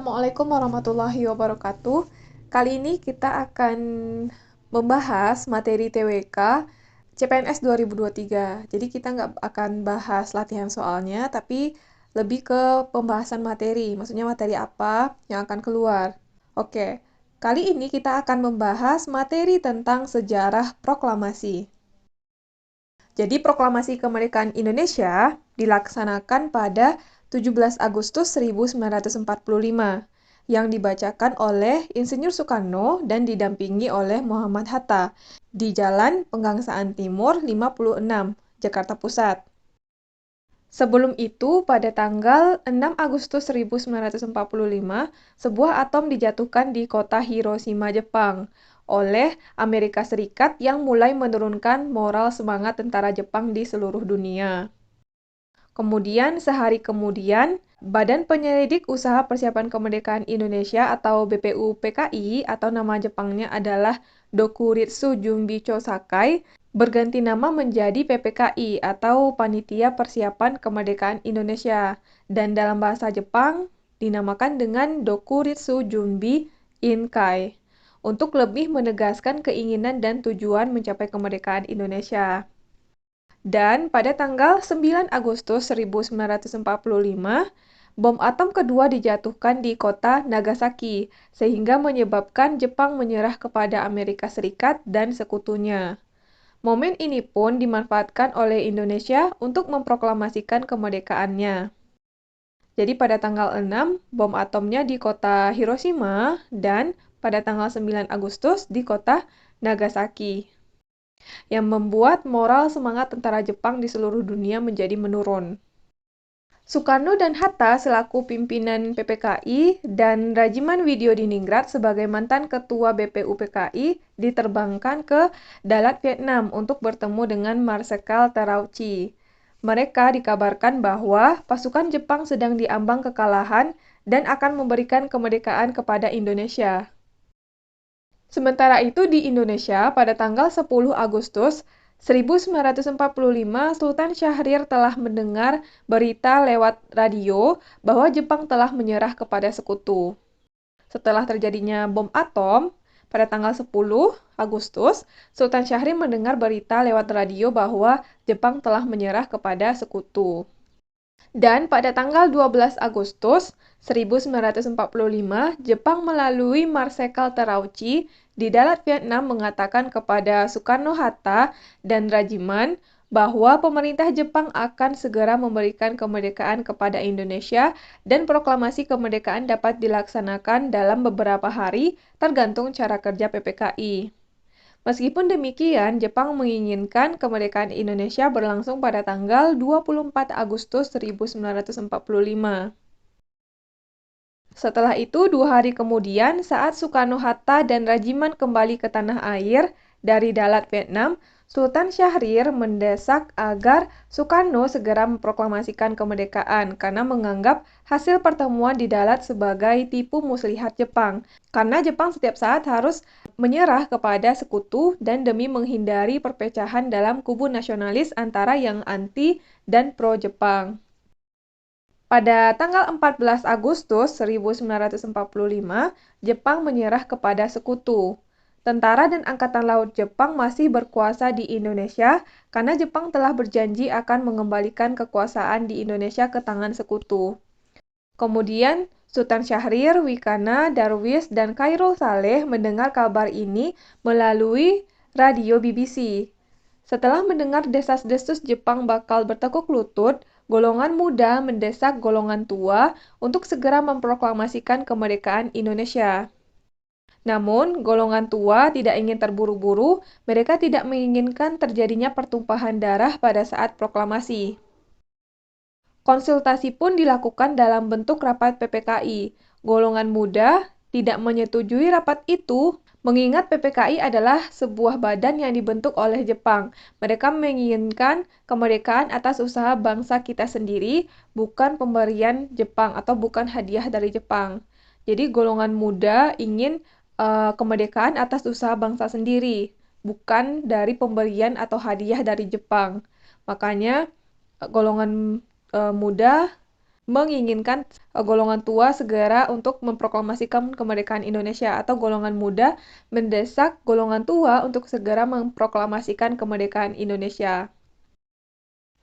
Assalamualaikum warahmatullahi wabarakatuh. Kali ini kita akan membahas materi TWK CPNS 2023. Jadi kita nggak akan bahas latihan soalnya, tapi lebih ke pembahasan materi. Maksudnya materi apa yang akan keluar. Oke, kali ini kita akan membahas materi tentang sejarah proklamasi. Jadi proklamasi kemerdekaan Indonesia dilaksanakan pada 17 Agustus 1945 yang dibacakan oleh Insinyur Soekarno dan didampingi oleh Muhammad Hatta di Jalan Pegangsaan Timur 56, Jakarta Pusat. Sebelum itu, pada tanggal 6 Agustus 1945, sebuah atom dijatuhkan di kota Hiroshima, Jepang, oleh Amerika Serikat yang mulai menurunkan moral semangat tentara Jepang di seluruh dunia. Kemudian, sehari kemudian, Badan Penyelidik Usaha Persiapan Kemerdekaan Indonesia atau BPUPKI atau nama Jepangnya adalah Dokuritsu Jumbicho Sakai berganti nama menjadi PPKI atau Panitia Persiapan Kemerdekaan Indonesia dan dalam bahasa Jepang dinamakan dengan Dokuritsu Jumbi Inkai untuk lebih menegaskan keinginan dan tujuan mencapai kemerdekaan Indonesia. Dan pada tanggal 9 Agustus 1945, bom atom kedua dijatuhkan di kota Nagasaki, sehingga menyebabkan Jepang menyerah kepada Amerika Serikat dan sekutunya. Momen ini pun dimanfaatkan oleh Indonesia untuk memproklamasikan kemerdekaannya. Jadi pada tanggal 6, bom atomnya di kota Hiroshima dan pada tanggal 9 Agustus di kota Nagasaki, yang membuat moral semangat tentara Jepang di seluruh dunia menjadi menurun. Soekarno dan Hatta selaku pimpinan PPKI dan Rajiman Widyodiningrat sebagai mantan ketua BPUPKI diterbangkan ke Dalat, Vietnam untuk bertemu dengan Marsekal Terauchi. Mereka dikabarkan bahwa pasukan Jepang sedang diambang kekalahan dan akan memberikan kemerdekaan kepada Indonesia. Sementara itu di Indonesia, pada tanggal 10 Agustus 1945, Sultan Syahrir telah mendengar berita lewat radio bahwa Jepang telah menyerah kepada sekutu. Setelah terjadinya bom atom, pada tanggal 10 Agustus, Sultan Syahrir mendengar berita lewat radio bahwa Jepang telah menyerah kepada sekutu. Dan pada tanggal 12 Agustus 1945, Jepang melalui Marsekal Terauchi di Dalat, Vietnam mengatakan kepada Soekarno-Hatta dan Rajiman bahwa pemerintah Jepang akan segera memberikan kemerdekaan kepada Indonesia dan proklamasi kemerdekaan dapat dilaksanakan dalam beberapa hari tergantung cara kerja PPKI. Meskipun demikian, Jepang menginginkan kemerdekaan Indonesia berlangsung pada tanggal 24 Agustus 1945. Setelah itu, 2 hari kemudian, saat Soekarno-Hatta dan Rajiman kembali ke tanah air dari Dalat, Vietnam, Sultan Syahrir mendesak agar Soekarno segera memproklamasikan kemerdekaan karena menganggap hasil pertemuan di Dalat sebagai tipu muslihat Jepang. Karena Jepang setiap saat harus menyerah kepada sekutu dan demi menghindari perpecahan dalam kubu nasionalis antara yang anti dan pro-Jepang. Pada tanggal 14 Agustus 1945, Jepang menyerah kepada sekutu. Tentara dan Angkatan Laut Jepang masih berkuasa di Indonesia karena Jepang telah berjanji akan mengembalikan kekuasaan di Indonesia ke tangan sekutu. Kemudian, Sultan Syahrir, Wikana, Darwis, dan Khairul Saleh mendengar kabar ini melalui radio BBC. Setelah mendengar desas-desus Jepang bakal bertekuk lutut, golongan muda mendesak golongan tua untuk segera memproklamasikan kemerdekaan Indonesia. Namun, golongan tua tidak ingin terburu-buru, mereka tidak menginginkan terjadinya pertumpahan darah pada saat proklamasi. Konsultasi pun dilakukan dalam bentuk rapat PPKI. Golongan muda tidak menyetujui rapat itu, mengingat PPKI adalah sebuah badan yang dibentuk oleh Jepang. Mereka menginginkan kemerdekaan atas usaha bangsa kita sendiri, bukan pemberian Jepang atau bukan hadiah dari Jepang. Jadi golongan muda ingin kemerdekaan atas usaha bangsa sendiri, bukan dari pemberian atau hadiah dari Jepang. Makanya golongan muda menginginkan golongan tua segera untuk memproklamasikan kemerdekaan Indonesia, atau golongan muda mendesak golongan tua untuk segera memproklamasikan kemerdekaan Indonesia.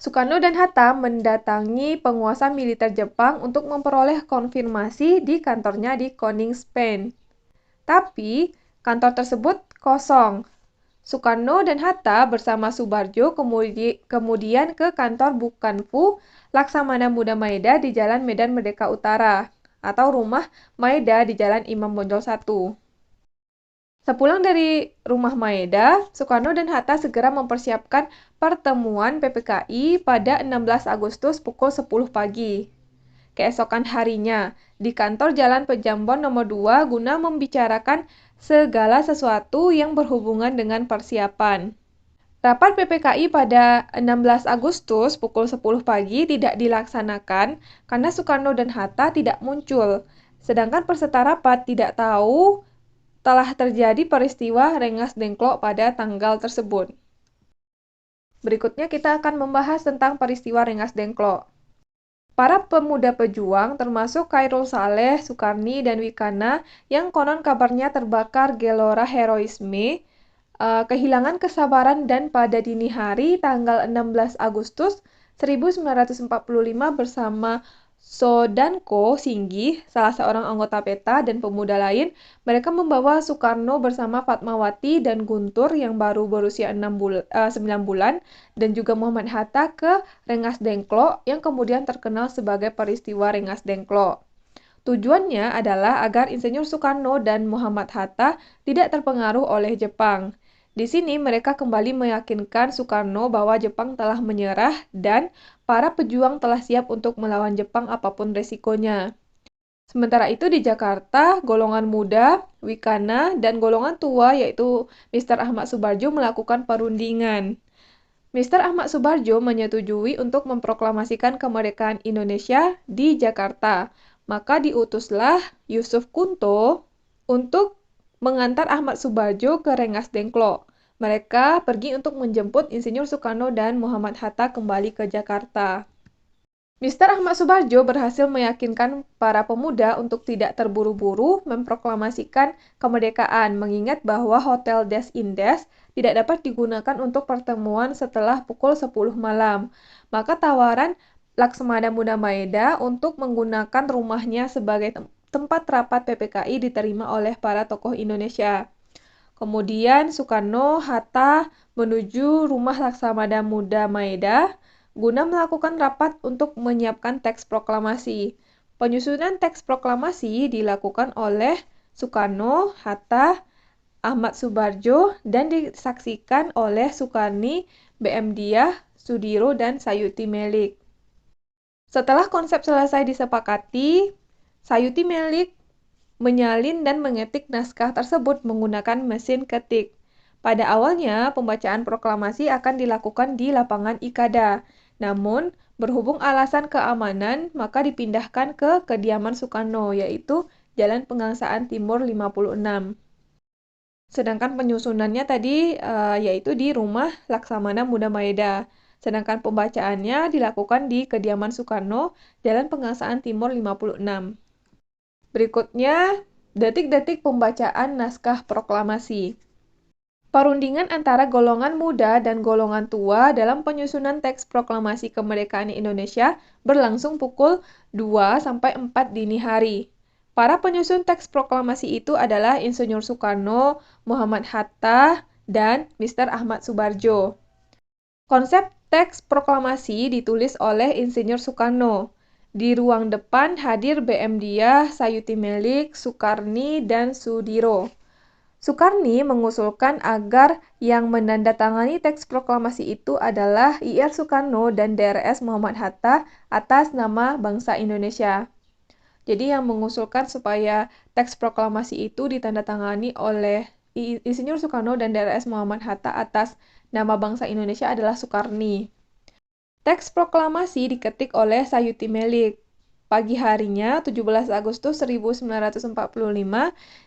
Soekarno dan Hatta mendatangi penguasa militer Jepang untuk memperoleh konfirmasi di kantornya di Koningspain. Tapi, kantor tersebut kosong. Soekarno dan Hatta bersama Subarjo kemudian ke kantor Bukanfu Laksamana Muda Maeda di Jalan Medan Merdeka Utara, atau Rumah Maeda di Jalan Imam Bonjol 1. Sepulang dari Rumah Maeda, Soekarno dan Hatta segera mempersiapkan pertemuan PPKI pada 16 Agustus pukul 10 pagi. Keesokan harinya, di kantor Jalan Pejambon nomor 2 guna membicarakan segala sesuatu yang berhubungan dengan persiapan. Rapat PPKI pada 16 Agustus pukul 10 pagi tidak dilaksanakan karena Soekarno dan Hatta tidak muncul, sedangkan peserta rapat tidak tahu telah terjadi peristiwa Rengas Dengklok pada tanggal tersebut. Berikutnya kita akan membahas tentang peristiwa Rengas Dengklok. Para pemuda pejuang termasuk Khairul Saleh, Sukarni, dan Wikana yang konon kabarnya terbakar gelora heroisme, kehilangan kesabaran dan pada dini hari tanggal 16 Agustus 1945 bersama Sodanko Singgih, salah seorang anggota PETA dan pemuda lain, mereka membawa Soekarno bersama Fatmawati dan Guntur yang baru berusia 9 bulan, dan juga Muhammad Hatta ke Rengas Dengklok yang kemudian terkenal sebagai peristiwa Rengas Dengklok. Tujuannya adalah agar Insinyur Soekarno dan Muhammad Hatta tidak terpengaruh oleh Jepang. Di sini mereka kembali meyakinkan Soekarno bahwa Jepang telah menyerah dan para pejuang telah siap untuk melawan Jepang apapun resikonya. Sementara itu di Jakarta, golongan muda, Wikana, dan golongan tua yaitu Mr. Ahmad Subarjo melakukan perundingan. Mr. Ahmad Subarjo menyetujui untuk memproklamasikan kemerdekaan Indonesia di Jakarta. Maka diutuslah Yusuf Kunto untuk mengantar Ahmad Subarjo ke Rengas Dengklok. Mereka pergi untuk menjemput Insinyur Soekarno dan Muhammad Hatta kembali ke Jakarta. Mr. Ahmad Subarjo berhasil meyakinkan para pemuda untuk tidak terburu-buru memproklamasikan kemerdekaan, mengingat bahwa Hotel Des Indes tidak dapat digunakan untuk pertemuan setelah pukul 10 malam. Maka tawaran Laksamana Muda Maeda untuk menggunakan rumahnya sebagai tempat rapat PPKI diterima oleh para tokoh Indonesia. Kemudian Soekarno, Hatta menuju rumah Laksamana Muda Maeda guna melakukan rapat untuk menyiapkan teks proklamasi. Penyusunan teks proklamasi dilakukan oleh Soekarno, Hatta, Ahmad Subarjo, dan disaksikan oleh Sukarni, BM Diah, Sudiro, dan Sayuti Melik. Setelah konsep selesai disepakati, Sayuti Melik menyalin dan mengetik naskah tersebut menggunakan mesin ketik. Pada awalnya, pembacaan proklamasi akan dilakukan di lapangan Ikada. Namun, berhubung alasan keamanan, maka dipindahkan ke kediaman Soekarno, yaitu Jalan Pegangsaan Timur 56. Sedangkan penyusunannya tadi yaitu di rumah Laksamana Muda Maeda. Sedangkan pembacaannya dilakukan di kediaman Soekarno, Jalan Pegangsaan Timur 56. Berikutnya, detik-detik pembacaan naskah proklamasi. Perundingan antara golongan muda dan golongan tua dalam penyusunan teks proklamasi kemerdekaan Indonesia berlangsung pukul 2-4 dini hari. Para penyusun teks proklamasi itu adalah Insinyur Soekarno, Muhammad Hatta, dan Mr. Ahmad Subarjo. Konsep teks proklamasi ditulis oleh Insinyur Soekarno. Di ruang depan hadir BM Diah, Sayuti Melik, Sukarni, dan Sudiro. Sukarni mengusulkan agar yang menandatangani teks proklamasi itu adalah IR Soekarno dan DRS Muhammad Hatta atas nama bangsa Indonesia. Jadi yang mengusulkan supaya teks proklamasi itu ditandatangani oleh Insinyur Soekarno dan DRS Muhammad Hatta atas nama bangsa Indonesia adalah Sukarni. Teks proklamasi diketik oleh Sayuti Melik. Pagi harinya, 17 Agustus 1945,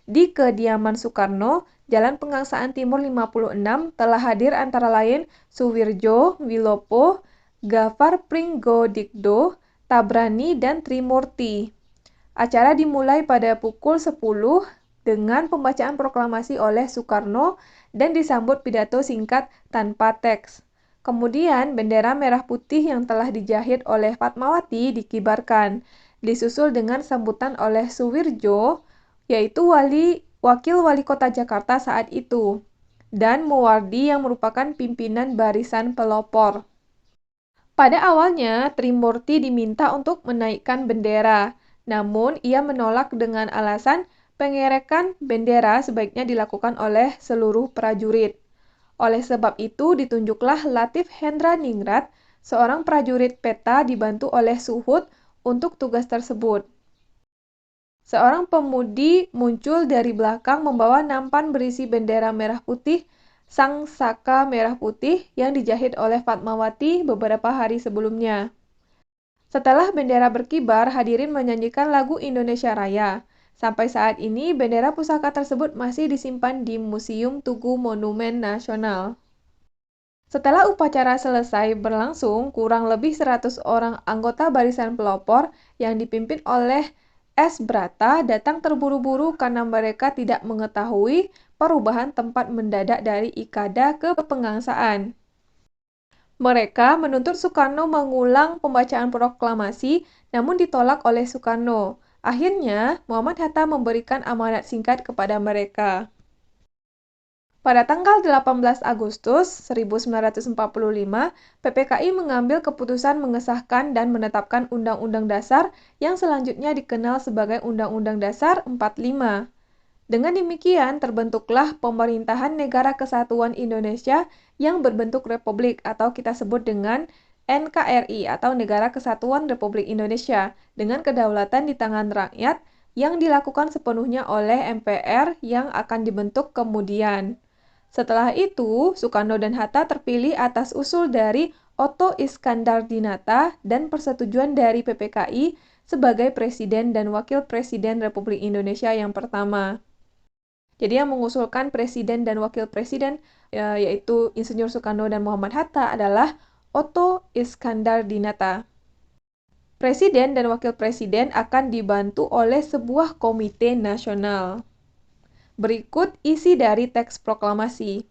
di kediaman Soekarno, Jalan Pegangsaan Timur 56, telah hadir antara lain Suwirjo Wilopo, Gafar Pringgodikdo, Tabrani, dan Trimurti. Acara dimulai pada pukul 10 dengan pembacaan proklamasi oleh Soekarno dan disambut pidato singkat tanpa teks. Kemudian bendera merah putih yang telah dijahit oleh Fatmawati dikibarkan, disusul dengan sambutan oleh Suwirjo, yaitu wakil wali kota Jakarta saat itu, dan Muwardi yang merupakan pimpinan barisan pelopor. Pada awalnya, Trimurti diminta untuk menaikkan bendera, namun ia menolak dengan alasan pengerekan bendera sebaiknya dilakukan oleh seluruh prajurit. Oleh sebab itu, ditunjuklah Latif Hendraningrat, seorang prajurit peta dibantu oleh Suhut untuk tugas tersebut. Seorang pemudi muncul dari belakang membawa nampan berisi bendera merah putih Sang Saka merah putih yang dijahit oleh Fatmawati beberapa hari sebelumnya. Setelah bendera berkibar, hadirin menyanyikan lagu Indonesia Raya. Sampai saat ini, bendera pusaka tersebut masih disimpan di Museum Tugu Monumen Nasional. Setelah upacara selesai berlangsung, kurang lebih 100 orang anggota barisan pelopor yang dipimpin oleh S. Brata datang terburu-buru karena mereka tidak mengetahui perubahan tempat mendadak dari Ikada ke Pengangsaan. Mereka menuntut Soekarno mengulang pembacaan proklamasi, namun ditolak oleh Soekarno. Akhirnya, Muhammad Hatta memberikan amanat singkat kepada mereka. Pada tanggal 18 Agustus 1945, PPKI mengambil keputusan mengesahkan dan menetapkan Undang-Undang Dasar yang selanjutnya dikenal sebagai Undang-Undang Dasar 45. Dengan demikian, terbentuklah Pemerintahan Negara Kesatuan Indonesia yang berbentuk republik atau kita sebut dengan NKRI atau Negara Kesatuan Republik Indonesia dengan kedaulatan di tangan rakyat yang dilakukan sepenuhnya oleh MPR yang akan dibentuk kemudian. Setelah itu, Soekarno dan Hatta terpilih atas usul dari Otto Iskandar Dinata dan persetujuan dari PPKI sebagai Presiden dan Wakil Presiden Republik Indonesia yang pertama. Jadi yang mengusulkan Presiden dan Wakil Presiden, yaitu Insinyur Soekarno dan Muhammad Hatta adalah Otto Iskandar Dinata. Presiden dan Wakil Presiden akan dibantu oleh sebuah komite nasional. Berikut isi dari teks proklamasi.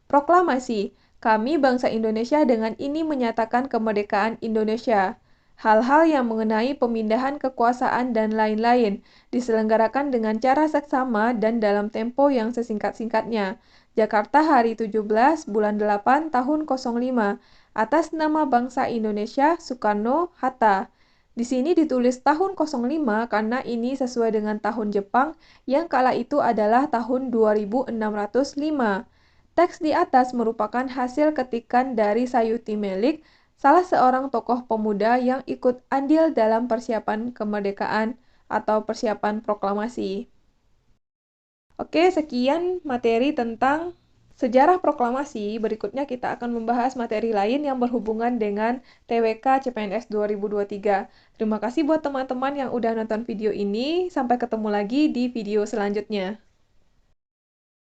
Proklamasi, kami bangsa Indonesia dengan ini menyatakan kemerdekaan Indonesia. Hal-hal yang mengenai pemindahan kekuasaan dan lain-lain diselenggarakan dengan cara seksama dan dalam tempo yang sesingkat-singkatnya. Jakarta hari 17 bulan 8 tahun 05 atas nama bangsa Indonesia Soekarno Hatta. Di sini ditulis tahun 05 karena ini sesuai dengan tahun Jepang yang kala itu adalah tahun 2605. Teks di atas merupakan hasil ketikan dari Sayuti Melik, salah seorang tokoh pemuda yang ikut andil dalam persiapan kemerdekaan atau persiapan proklamasi. Oke, sekian materi tentang sejarah proklamasi. Berikutnya kita akan membahas materi lain yang berhubungan dengan TWK CPNS 2023. Terima kasih buat teman-teman yang udah nonton video ini. Sampai ketemu lagi di video selanjutnya.